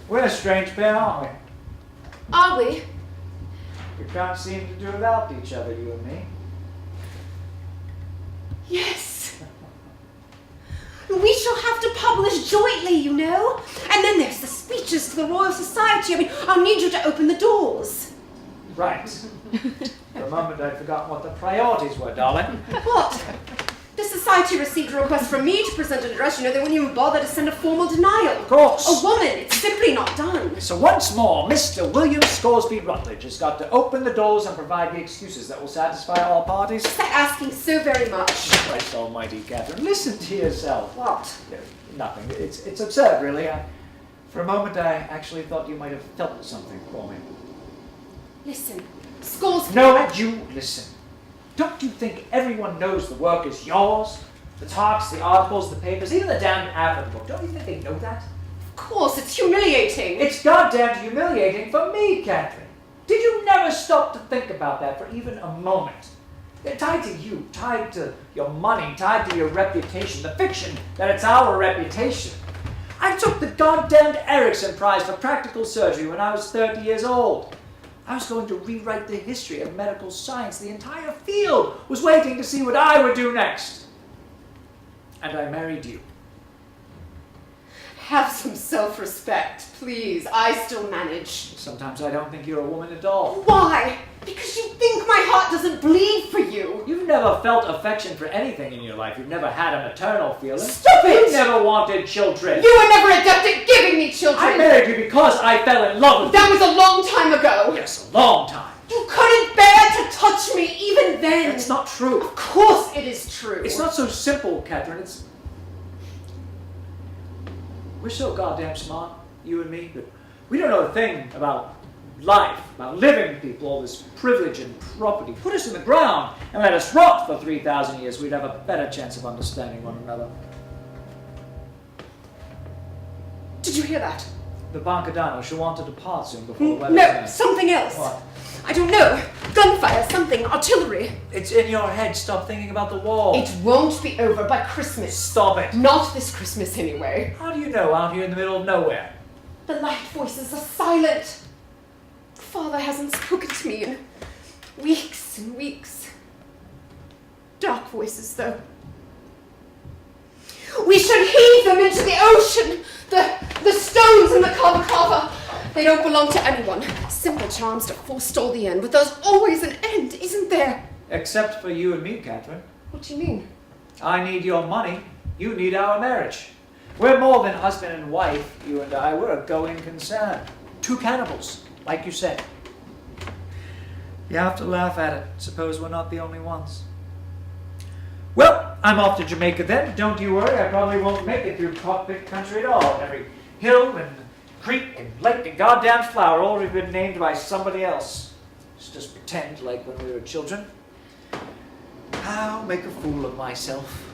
We're a strange pair, aren't we? Are we? We can't seem to do without each other, you and me. Yes. We shall have to publish jointly, you know. And then there's the speeches to the Royal Society. I mean, I'll need you to open the doors. Right. For a moment I'd forgotten what the priorities were, darling. What? The Society received a request from me to present an address. You know, they wouldn't even bother to send a formal denial. Of course. A woman, it's simply not done. So once more, Mr. William Scoresby Routtledge has got to open the doors and provide the excuses that will satisfy all parties. Is that asking so very much? Christ almighty, Catherine, listen to yourself. What? Nothing. It's absurd, really. For a moment, I actually thought you might have felt something for me. Listen, Scoresby... No, you listen. Don't you think everyone knows the work is yours? The talks, the articles, the papers, even the damn advert book. Don't you think they know that? Of course, it's humiliating. It's goddamn humiliating for me, Katherine. Did you never stop to think about that for even a moment? They're tied to you, tied to your money, tied to your reputation, the fiction that it's our reputation. I took the goddamned Erickson Prize for practical surgery when I was 30 years old. I was going to rewrite the history of medical science. The entire field was waiting to see what I would do next. And I married you. Have some self-respect, please. I still manage. Sometimes I don't think you're a woman at all. Why? Because you think my heart doesn't bleed for you. You've never felt affection for anything in your life. You've never had a maternal feeling. Stop it! You never wanted children. You were never adept at giving me children. I married you because I fell in love with you. That was a long time ago. Yes, a long time. You couldn't bear to touch me even then. That's not true. Of course it is true. It's not so simple, Katherine. We're so goddamn smart, you and me, but we don't know a thing about life, about living people, all this privilege and property. Put us in the ground and let us rot for 3,000 years. We'd have a better chance of understanding one another. Did you hear that? The Bancadano, she'll want to depart soon before the weather No, turns. something else. What? I don't know. Gunfire, something, artillery. It's in your head. Stop thinking about the war. It won't be over by Christmas. Stop it. Not this Christmas, anyway. How do you know out here in the middle of nowhere? The light voices are silent. Father hasn't spoken to me in weeks and weeks. Dark voices, though. We should heave them into the ocean. The stones in the kava. They don't belong to anyone. Simple charms to forestall the end, but there's always an end, isn't there? Except for you and me, Katherine. What do you mean? I need your money. You need our marriage. We're more than husband and wife, you and I. We're a going concern. Two cannibals, like you said. You have to laugh at it. Suppose we're not the only ones. Well, I'm off to Jamaica then. Don't you worry. I probably won't make it through cockpit country at all. Every hill and creek and lake and goddamn flower all have been named by somebody else. Let's just pretend like when we were children. I'll make a fool of myself.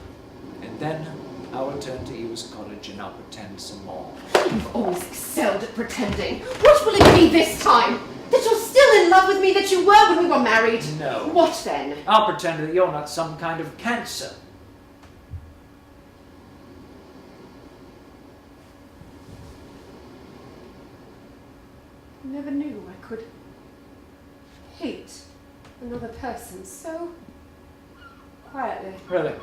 And then I'll return to Eva's cottage and I'll pretend some more. You've always excelled at pretending. What will it be this time? That you're still in love with me that you were when we were married? No. What then? I'll pretend that you're not some kind of cancer. I never knew I could hate another person so quietly. Really?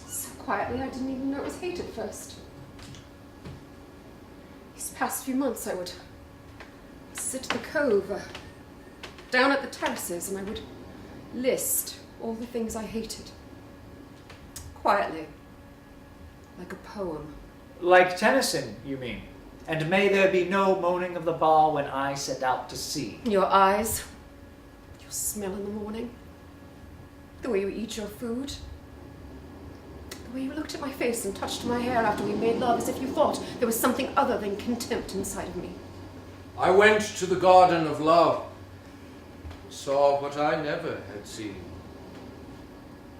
So quietly I didn't even know it was hate at first. These past few months I would sit at the cove, down at the terraces, and I would list all the things I hated. Quietly. Like a poem. Like Tennyson, you mean? And may there be no moaning of the bar when I set out to sea. Your eyes, your smell in the morning, the way you eat your food, the way you looked at my face and touched my hair after we made love as if you thought there was something other than contempt inside of me. I went to the garden of love, saw what I never had seen.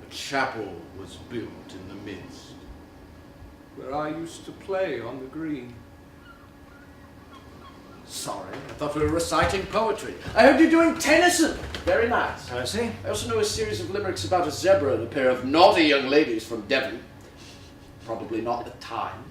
A chapel was built in the midst, where I used to play on the green. Sorry, I thought we were reciting poetry. I heard you doing Tennyson. Very nice. I see. I also know a series of limericks about a zebra and a pair of naughty young ladies from Devon. Probably not the time.